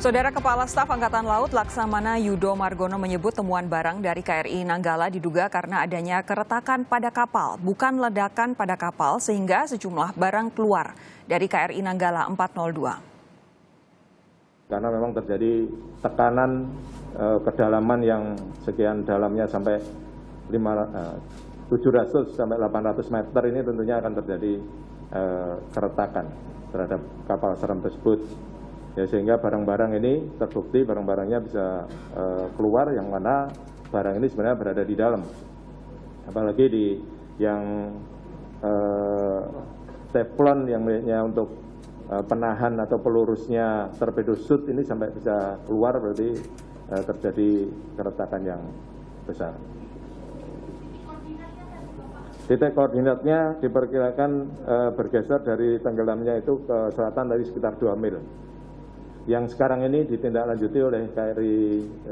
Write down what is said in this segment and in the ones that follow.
Saudara Kepala Staf Angkatan Laut Laksamana Yudo Margono menyebut temuan barang dari KRI Nanggala diduga karena adanya keretakan pada kapal, bukan ledakan pada kapal sehingga sejumlah barang keluar dari KRI Nanggala 402. Karena memang terjadi tekanan kedalaman yang sekian dalamnya sampai 700 sampai 800 meter ini tentunya akan terjadi keretakan terhadap kapal selam tersebut. Ya, sehingga barang-barang ini terbukti barang-barangnya bisa keluar yang mana barang ini sebenarnya berada di dalam. Apalagi di yang teflon yang miliknya untuk penahan atau pelurusnya torpedo shoot ini sampai bisa keluar, berarti terjadi keretakan yang besar. Titik koordinatnya diperkirakan bergeser dari tenggelamnya itu ke selatan dari sekitar 2 mil. Yang sekarang ini ditindaklanjuti oleh KRI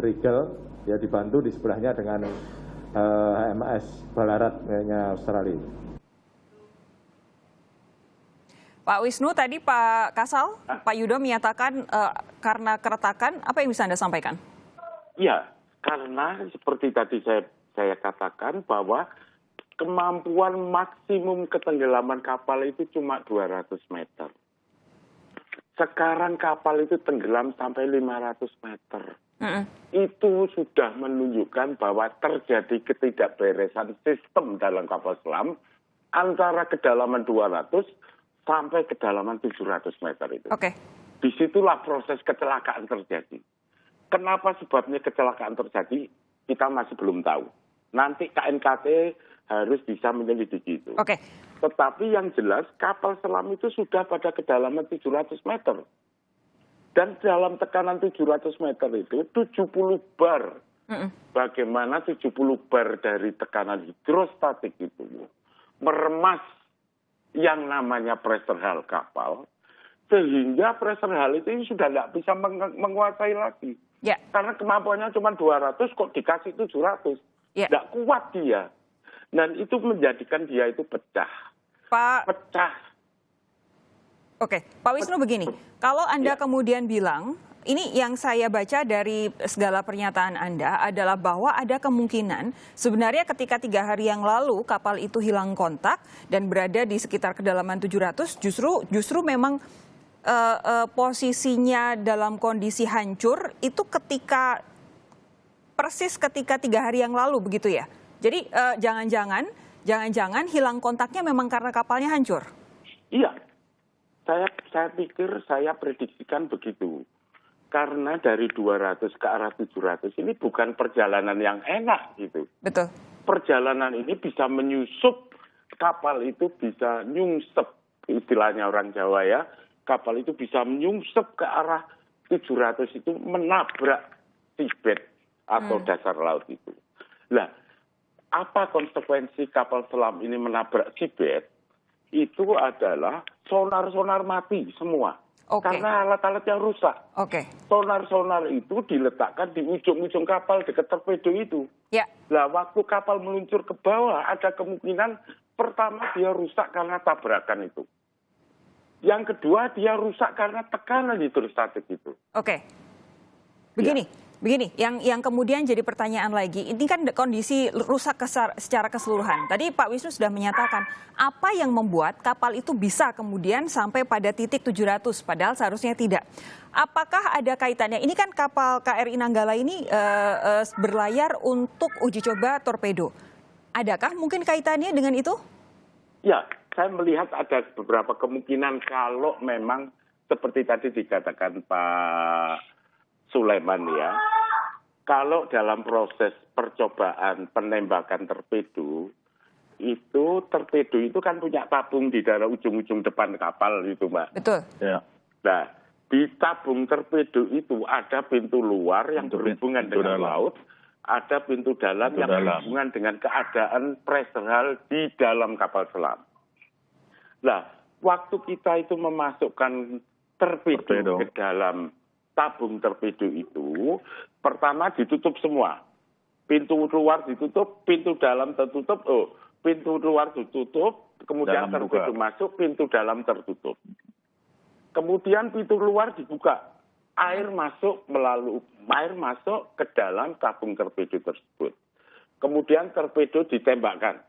Rigel, ya dibantu di sebelahnya dengan HMS Ballarat miliknya Australia. Pak Wisnu, tadi Pak Kasal, Pak Yudo menyatakan karena keretakan, apa yang bisa Anda sampaikan? Ya, karena seperti tadi saya katakan bahwa kemampuan maksimum ketenggelaman kapal itu cuma 200 meter. Sekarang kapal itu tenggelam sampai 500 meter. Itu sudah menunjukkan bahwa terjadi ketidakberesan sistem dalam kapal selam antara kedalaman 200 sampai kedalaman 700 meter itu. Oke. Disitulah proses kecelakaan terjadi. Kenapa sebabnya kecelakaan terjadi, kita masih belum tahu. Nanti KNKT harus bisa menyelidiki itu. Oke. Tetapi yang jelas kapal selam itu sudah pada kedalaman 700 meter. Dan dalam tekanan 700 meter itu 70 bar. Bagaimana 70 bar dari tekanan hidrostatik itu meremas yang namanya pressure hull kapal. Sehingga pressure hull itu sudah tidak bisa menguasai lagi. Ya. Karena kemampuannya cuma 200 kok dikasih 700. Ya. Tidak kuat dia. Dan itu menjadikan dia itu pecah. Pecah. Oke, Pak Wisnu begini, kalau Anda kemudian bilang, ini yang saya baca dari segala pernyataan Anda adalah bahwa ada kemungkinan sebenarnya ketika 3 hari yang lalu kapal itu hilang kontak dan berada di sekitar kedalaman 700, justru memang posisinya dalam kondisi hancur itu persis ketika 3 hari yang lalu begitu ya. Jadi jangan-jangan hilang kontaknya memang karena kapalnya hancur. Iya, saya pikir saya prediksikan begitu. Karena dari 200 ke arah 700 ini bukan perjalanan yang enak gitu. Betul. Perjalanan ini bisa menyusup, kapal itu bisa nyungsep, istilahnya orang Jawa ya. Kapal itu bisa menyungsep ke arah 700 itu menabrak seabed atau dasar laut itu. Nah, apa konsekuensi kapal selam ini menabrak seabed? Itu adalah sonar-sonar mati semua. Karena alat-alatnya rusak. Sonar-sonar itu diletakkan di ujung-ujung kapal dekat torpedo itu. Ya. Nah, waktu kapal meluncur ke bawah, ada kemungkinan pertama dia rusak karena tabrakan itu. Yang kedua dia rusak karena tekanan hidrostatik itu. Oke. Begini, yang kemudian jadi pertanyaan lagi, ini kan kondisi rusak secara keseluruhan. Tadi Pak Wisnu sudah menyatakan, apa yang membuat kapal itu bisa kemudian sampai pada titik 700, padahal seharusnya tidak. Apakah ada kaitannya? Ini kan kapal KRI Nanggala ini berlayar untuk uji coba torpedo. Adakah mungkin kaitannya dengan itu? Ya, saya melihat ada beberapa kemungkinan kalau memang seperti tadi dikatakan Pak Sulaiman ya, kalau dalam proses percobaan penembakan torpedo itu kan punya tabung di daerah ujung-ujung depan kapal itu, Mbak. Betul. Ya. Nah, di tabung torpedo itu ada pintu luar yang berhubungan dengan laut, ada pintu dalam yang berhubungan dengan keadaan pressure hull di dalam kapal selam. Nah, waktu kita itu memasukkan torpedo ke dalam tabung torpedo itu, pertama ditutup semua. Pintu luar ditutup, pintu dalam tertutup. Pintu luar ditutup, kemudian torpedo masuk, pintu dalam tertutup. Kemudian pintu luar dibuka. air masuk ke dalam tabung torpedo tersebut. Kemudian torpedo ditembakkan.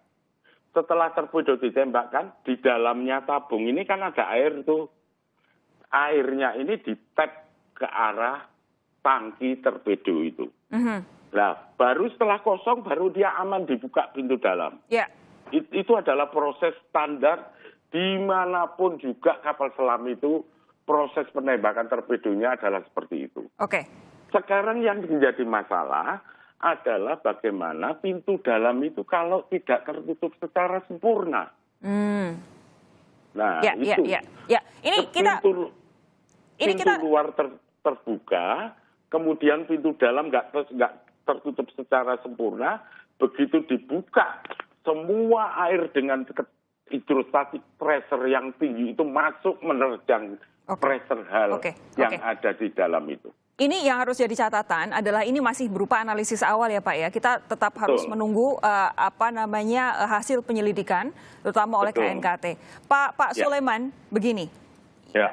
Setelah torpedo ditembakkan, di dalamnya tabung ini kan ada air tuh. Airnya ini ditap ke arah tangki torpedo itu. Nah, baru setelah kosong, baru dia aman dibuka pintu dalam. Ya. Itu adalah proses standar dimanapun juga kapal selam itu, proses penembakan torpedonya adalah seperti itu. Oke. Sekarang yang menjadi masalah adalah bagaimana pintu dalam itu kalau tidak tertutup secara sempurna. Nah, itu. Ya. Ini pintu luar terbuka, kemudian pintu dalam nggak tertutup secara sempurna. Begitu dibuka, semua air dengan hidrostatik pressure yang tinggi itu masuk menerjang pressure hal yang ada di dalam itu. Ini yang harus jadi catatan adalah ini masih berupa analisis awal ya Pak ya. Kita tetap harus menunggu hasil penyelidikan terutama oleh KNKT. Pak Sulaiman, begini. Ya.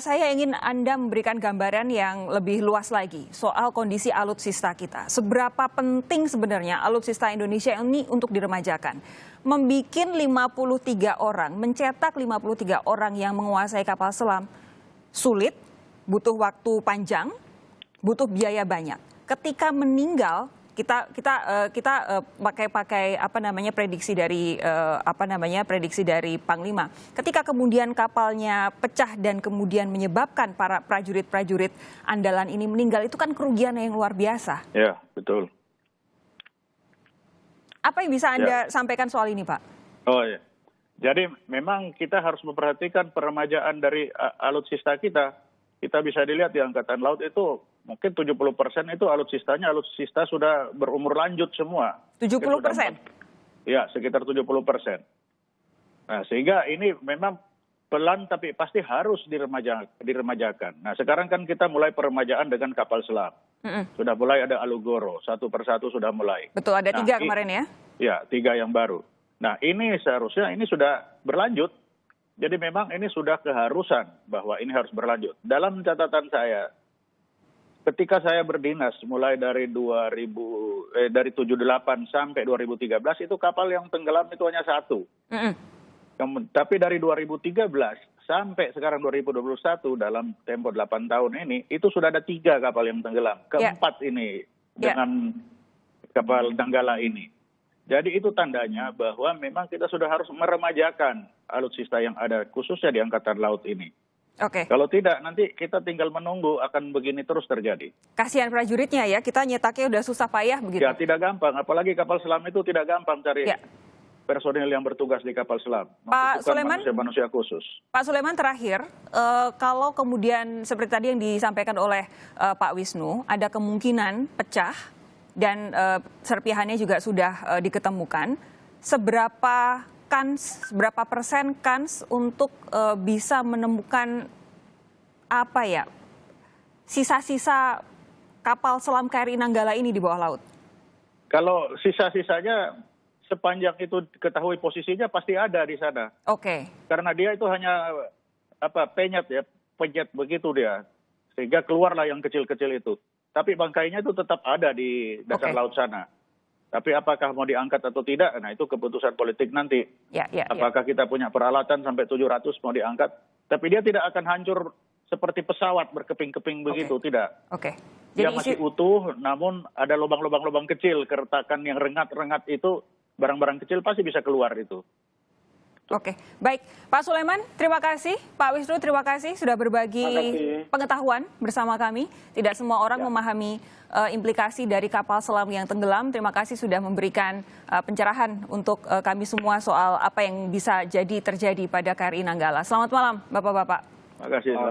Saya ingin Anda memberikan gambaran yang lebih luas lagi soal kondisi alutsista kita. Seberapa penting sebenarnya alutsista Indonesia ini untuk diremajakan? Membikin 53 orang, mencetak 53 orang yang menguasai kapal selam sulit, butuh waktu panjang, butuh biaya banyak. Ketika meninggal, kita pakai prediksi dari Panglima. Ketika kemudian kapalnya pecah dan kemudian menyebabkan para prajurit-prajurit andalan ini meninggal, itu kan kerugian yang luar biasa. Ya, betul. Apa yang bisa Anda sampaikan soal ini, Pak? Oh ya. Jadi memang kita harus memperhatikan peremajaan dari alutsista kita. Kita bisa dilihat di Angkatan Laut itu mungkin 70% itu alutsista sudah berumur lanjut semua. 70%? Ya, sekitar 70%. Nah, sehingga ini memang pelan tapi pasti harus diremajakan. Nah, sekarang kan kita mulai peremajaan dengan kapal selam. Sudah mulai ada Alugoro, satu persatu sudah mulai. Betul, ada 3 kemarin ya? Ya, 3 yang baru. Nah, ini seharusnya ini sudah berlanjut. Jadi memang ini sudah keharusan bahwa ini harus berlanjut. Dalam catatan saya, ketika saya berdinas mulai dari 78 sampai 2013 itu kapal yang tenggelam itu hanya 1. Tapi dari 2013 sampai sekarang 2021 dalam tempo 8 tahun ini itu sudah ada 3 kapal yang tenggelam. Keempat ini dengan kapal Nanggala ini. Jadi itu tandanya bahwa memang kita sudah harus meremajakan alutsista yang ada khususnya di Angkatan Laut ini. Kalau tidak nanti kita tinggal menunggu akan begini terus terjadi. Kasihan prajuritnya ya, kita nyetaknya udah susah payah begitu. Ya tidak gampang, apalagi kapal selam itu tidak gampang cari personil yang bertugas di kapal selam. Pak Sulaiman, manusia khusus. Pak Sulaiman terakhir, kalau kemudian seperti tadi yang disampaikan oleh Pak Wisnu, ada kemungkinan pecah dan serpihannya juga sudah diketemukan, seberapa persen kans untuk bisa menemukan sisa-sisa kapal selam KRI Nanggala ini di bawah laut? Kalau sisa-sisanya sepanjang itu ketahui posisinya pasti ada di sana. Karena dia itu hanya penyet begitu dia, sehingga keluarlah yang kecil-kecil itu. Tapi bangkainya itu tetap ada di dasar laut sana. Tapi apakah mau diangkat atau tidak, nah itu keputusan politik nanti. Apakah kita punya peralatan sampai 700 mau diangkat. Tapi dia tidak akan hancur seperti pesawat berkeping-keping begitu, tidak. Dia masih utuh, namun ada lubang-lubang kecil, keretakan yang rengat-rengat itu, barang-barang kecil pasti bisa keluar itu. Baik. Pak Sulaiman, terima kasih. Pak Wisnu, terima kasih sudah berbagi pengetahuan bersama kami. Tidak semua orang memahami implikasi dari kapal selam yang tenggelam. Terima kasih sudah memberikan pencerahan untuk kami semua soal apa yang bisa terjadi pada KRI Nanggala. Selamat malam, Bapak-Bapak. Terima kasih.